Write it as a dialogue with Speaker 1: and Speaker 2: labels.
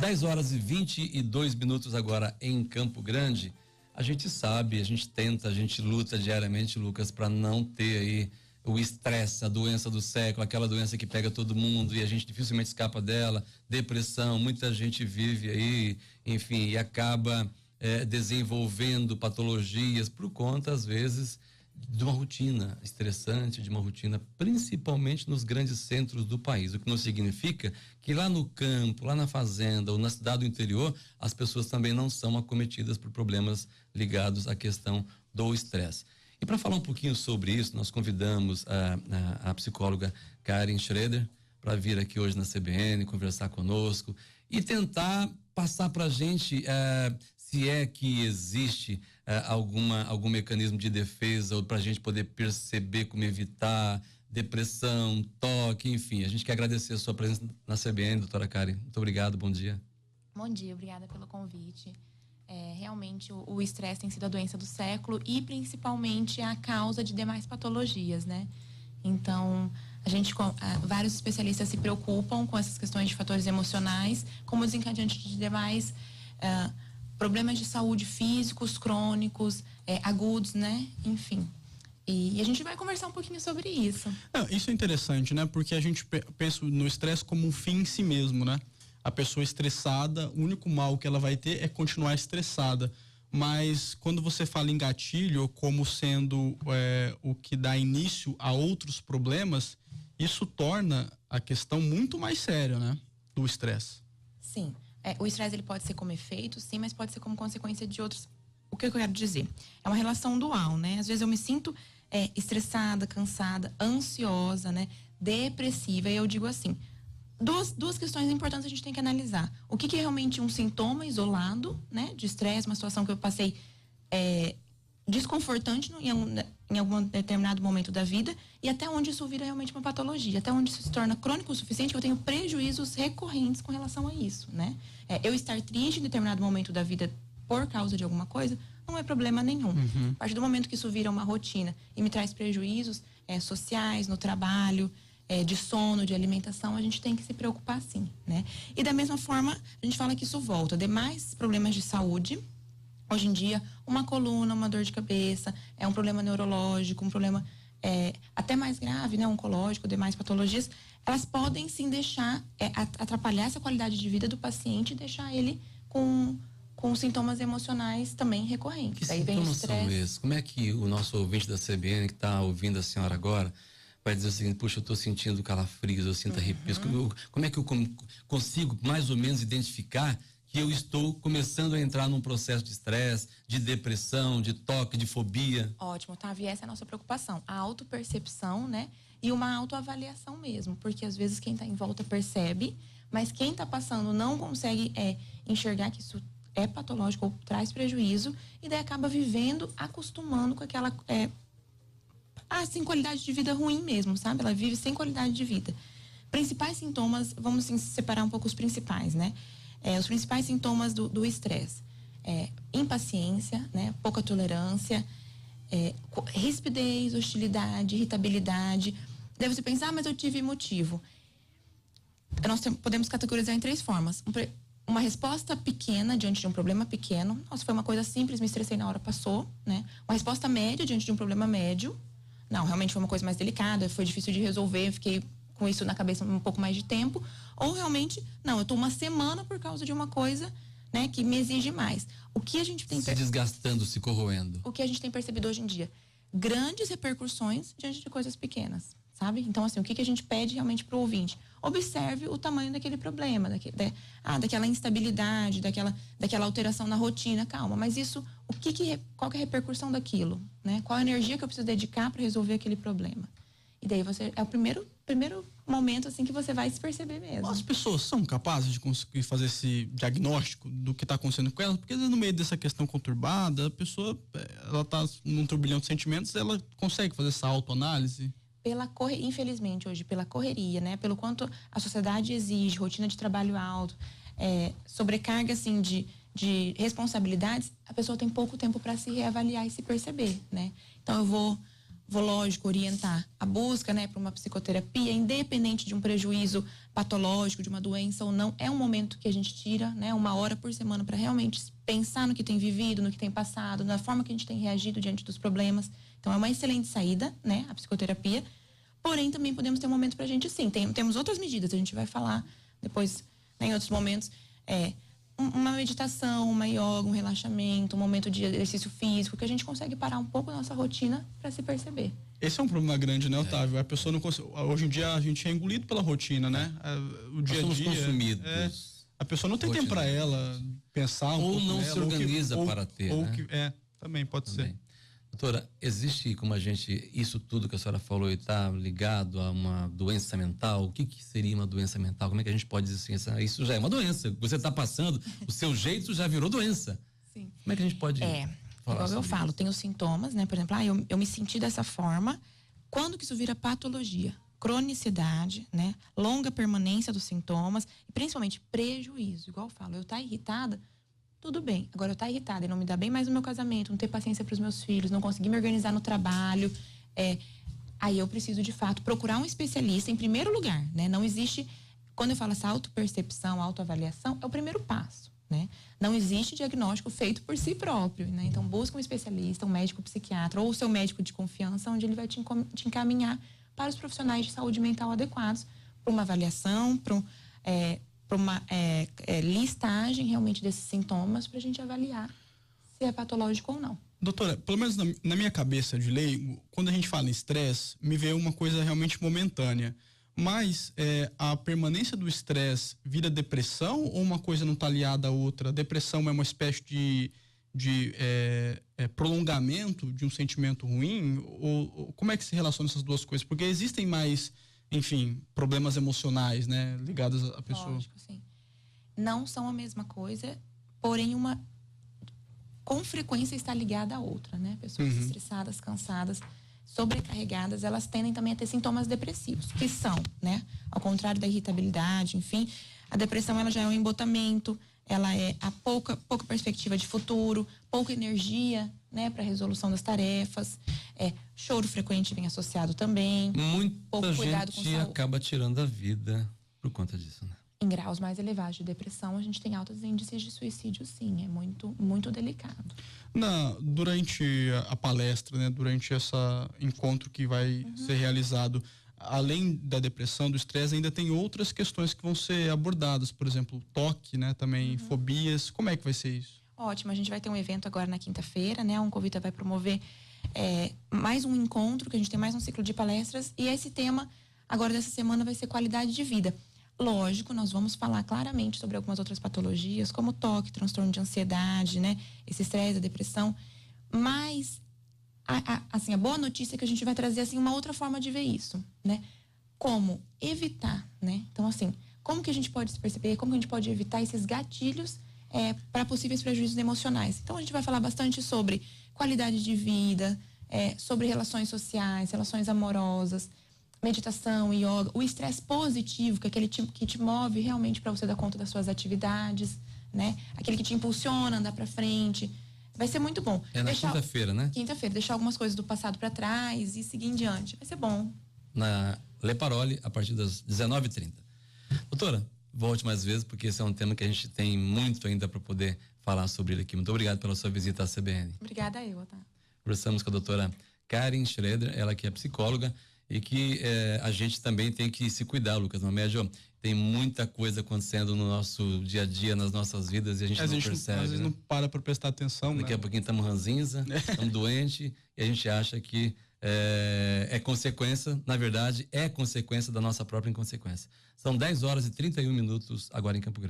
Speaker 1: 10h22 agora em Campo Grande. A gente sabe, a gente tenta, a gente luta diariamente, Lucas, para não ter aí o estresse, a doença do século, aquela doença que pega todo mundo e a gente dificilmente escapa dela, depressão, muita gente vive aí, enfim, e acaba desenvolvendo patologias por conta, às vezes, de uma rotina estressante, de uma rotina principalmente nos grandes centros do país, o que não significa que lá no campo, lá na fazenda ou na cidade do interior, as pessoas também não são acometidas por problemas ligados à questão do estresse. E para falar um pouquinho sobre isso, nós convidamos a psicóloga Karen Schroeder para vir aqui hoje na CBN, conversar conosco e tentar passar para a gente se é que existe algum mecanismo de defesa ou para a gente poder perceber como evitar depressão, toque, enfim. A gente quer agradecer a sua presença na CBN, doutora Karen. Muito obrigado, bom dia.
Speaker 2: Bom dia, obrigada pelo convite. Realmente o estresse tem sido a doença do século e principalmente a causa de demais patologias, né? Então, vários especialistas se preocupam com essas questões de fatores emocionais como desencadeante de demais problemas de saúde físicos, crônicos, agudos, né? Enfim. E a gente vai conversar um pouquinho sobre isso.
Speaker 3: Isso é interessante, né? Porque a gente pensa no estresse como um fim em si mesmo, né? A pessoa estressada, o único mal que ela vai ter é continuar estressada. Mas quando você fala em gatilho como sendo o que dá início a outros problemas, isso torna a questão muito mais séria, né? Do estresse.
Speaker 2: Sim. O estresse ele pode ser como efeito, sim, mas pode ser como consequência de outros. O que eu quero dizer? É uma relação dual, né? Às vezes eu me sinto estressada, cansada, ansiosa, né? Depressiva, e eu digo assim, duas questões importantes a gente tem que analisar. O que é realmente um sintoma isolado, né? De estresse, uma situação que eu passei desconfortante em algum determinado momento da vida, e até onde isso vira realmente uma patologia, até onde isso se torna crônico o suficiente que eu tenho prejuízos recorrentes com relação a isso, né? Eu estar triste em determinado momento da vida por causa de alguma coisa não é problema nenhum. A partir do momento que isso vira uma rotina e me traz prejuízos sociais, no trabalho, de sono, de alimentação, a gente tem que se preocupar sim, né? E da mesma forma, a gente fala que isso volta. Demais problemas de saúde, hoje em dia, uma coluna, uma dor de cabeça, um problema neurológico, um problema até mais grave, né, oncológico, demais patologias, elas podem sim deixar, atrapalhar essa qualidade de vida do paciente e deixar ele com sintomas emocionais também recorrentes.
Speaker 1: Que sintomas são esses? Como é que o nosso ouvinte da CBN que está ouvindo a senhora agora vai dizer o seguinte: puxa, eu estou sentindo calafrios, eu sinto arrepios. Como é que eu consigo mais ou menos identificar que eu estou começando a entrar num processo de estresse, de depressão, de toque, de fobia?
Speaker 2: Ótimo, Tavi, essa é a nossa preocupação. A autopercepção, né? E uma autoavaliação mesmo, porque às vezes quem está em volta percebe, mas quem está passando não consegue enxergar que isso é patológico ou traz prejuízo, e daí acaba vivendo, acostumando com aquela sem qualidade de vida ruim mesmo, sabe? Ela vive sem qualidade de vida. Principais sintomas, vamos separar um pouco os principais, né? Os principais sintomas do estresse: impaciência, né? Pouca tolerância, rispidez, hostilidade, irritabilidade. Deve se pensar, mas eu tive motivo. Nós podemos categorizar em 3 formas. Uma resposta pequena diante de um problema pequeno. Nossa, foi uma coisa simples, me estressei na hora, passou, né? Uma resposta média diante de um problema médio. Não, realmente foi uma coisa mais delicada, foi difícil de resolver, eu fiquei com isso na cabeça um pouco mais de tempo. Ou realmente, não, eu tô uma semana por causa de uma coisa, né, que me exige mais. O que a gente tem
Speaker 1: se desgastando, se corroendo.
Speaker 2: O que a gente tem percebido hoje em dia? Grandes repercussões diante de coisas pequenas, sabe? Então, assim, o que a gente pede realmente pro ouvinte? Observe o tamanho daquele problema, daquela instabilidade, daquela alteração na rotina. Calma, mas isso, qual que é a repercussão daquilo, né? Qual a energia que eu preciso dedicar para resolver aquele problema? E daí é o primeiro momento, assim, que você vai se perceber mesmo.
Speaker 3: As pessoas são capazes de conseguir fazer esse diagnóstico do que está acontecendo com elas? Porque no meio dessa questão conturbada, a pessoa, ela tá num turbilhão de sentimentos, ela consegue fazer essa autoanálise?
Speaker 2: Infelizmente hoje, pela correria, né? Pelo quanto a sociedade exige, rotina de trabalho alto, sobrecarga, assim, de responsabilidades, a pessoa tem pouco tempo para se reavaliar e se perceber, né? Então eu vou vou, lógico, orientar a busca, né, para uma psicoterapia, independente de um prejuízo patológico, de uma doença ou não. É um momento que a gente tira, né, 1 hora por semana para realmente pensar no que tem vivido, no que tem passado, na forma que a gente tem reagido diante dos problemas. Então, é uma excelente saída, né, a psicoterapia. Porém, também podemos ter um momento para a gente, sim. Temos outras medidas, a gente vai falar depois, né, em outros momentos. Uma meditação, uma yoga, um relaxamento, um momento de exercício físico, que a gente consegue parar um pouco a nossa rotina para se perceber.
Speaker 3: Esse é um problema grande, né, Otávio? A pessoa não consegue. Hoje em dia a gente é engolido pela rotina, né? O dia a dia.
Speaker 1: Consumidos.
Speaker 3: A pessoa não tem tempo para ela pensar
Speaker 1: ou não se organiza para ter.
Speaker 3: Também pode ser.
Speaker 1: Doutora, existe como isso tudo que a senhora falou está ligado a uma doença mental? O que seria uma doença mental? Como é que a gente pode dizer assim, isso já é uma doença? Você está passando, o seu jeito já virou doença.
Speaker 2: Sim.
Speaker 1: Como é que a gente pode falar
Speaker 2: igual eu falo,
Speaker 1: isso?
Speaker 2: tem os sintomas, né? Por exemplo, eu me senti dessa forma. Quando que isso vira patologia? Cronicidade, né? Longa permanência dos sintomas e principalmente prejuízo. Igual eu falo, eu irritada, tudo bem. Agora eu irritada e não me dá bem mais no meu casamento, não ter paciência para os meus filhos, não conseguir me organizar no trabalho. Aí eu preciso, de fato, procurar um especialista em primeiro lugar, né? Não existe, quando eu falo essa autopercepção, autoavaliação, é o primeiro passo, né? Não existe diagnóstico feito por si próprio, né? Então busca um especialista, um médico psiquiatra ou o seu médico de confiança, onde ele vai te encaminhar para os profissionais de saúde mental adequados, para uma avaliação, para uma listagem realmente desses sintomas, para a gente avaliar se é patológico ou não.
Speaker 3: Doutora, pelo menos na minha cabeça de leigo, quando a gente fala em estresse, me veio uma coisa realmente momentânea. Mas a permanência do estresse vira depressão ou uma coisa não está aliada à outra? A depressão é uma espécie de prolongamento de um sentimento ruim? Ou como é que se relaciona essas duas coisas? Porque existem mais, enfim, problemas emocionais, né, ligados à pessoa.
Speaker 2: Lógico, sim. Não são a mesma coisa, porém uma com frequência está ligada à outra, né? Pessoas estressadas, cansadas, sobrecarregadas, elas tendem também a ter sintomas depressivos, que são, né, ao contrário da irritabilidade, enfim, a depressão ela já é um embotamento, ela é a pouca perspectiva de futuro, pouca energia, né, para resolução das tarefas, choro frequente vem associado também.
Speaker 1: Muita gente acaba tirando a vida por conta disso, né?
Speaker 2: Em graus mais elevados de depressão, a gente tem altos índices de suicídio, sim, é muito, muito delicado.
Speaker 3: Durante a palestra, né, durante esse encontro que vai ser realizado, além da depressão, do estresse, ainda tem outras questões que vão ser abordadas, por exemplo, toque, né, também fobias. Como é que vai ser isso?
Speaker 2: Ótimo, a gente vai ter um evento agora na quinta-feira, né, a Oncovita vai promover mais um encontro, que a gente tem mais um ciclo de palestras, e esse tema agora dessa semana vai ser qualidade de vida. Lógico, nós vamos falar claramente sobre algumas outras patologias, como toque, transtorno de ansiedade, né? Esse estresse, a depressão. Mas, a boa notícia é que a gente vai trazer, assim, uma outra forma de ver isso, né? Como evitar, né? Então, assim, como que a gente pode se perceber, como que a gente pode evitar esses gatilhos para possíveis prejuízos emocionais. Então, a gente vai falar bastante sobre qualidade de vida, sobre relações sociais, relações amorosas, meditação, yoga, o estresse positivo, que é aquele tipo que te move realmente para você dar conta das suas atividades, né? Aquele que te impulsiona a andar para frente. Vai ser muito bom.
Speaker 1: É na quinta-feira, né?
Speaker 2: Quinta-feira, deixar algumas coisas do passado para trás e seguir em diante. Vai ser bom.
Speaker 1: Na Le Parole, a partir das 19h30. Doutora, volte mais vezes, porque esse é um tema que a gente tem muito ainda para poder falar sobre ele aqui. Muito obrigado pela sua visita à CBN.
Speaker 2: Obrigada a eu, tá?
Speaker 1: Conversamos com a doutora Karen Schroeder, ela que é psicóloga, e que a gente também tem que se cuidar, Lucas Mamédio. Tem muita coisa acontecendo no nosso dia a dia, nas nossas vidas, e a gente não percebe.
Speaker 3: Às vezes não para prestar atenção.
Speaker 1: Daqui a pouquinho estamos ranzinza, estamos doentes, e a gente acha que é consequência, na verdade, é consequência da nossa própria inconsequência. São 10h31 agora em Campo Grande.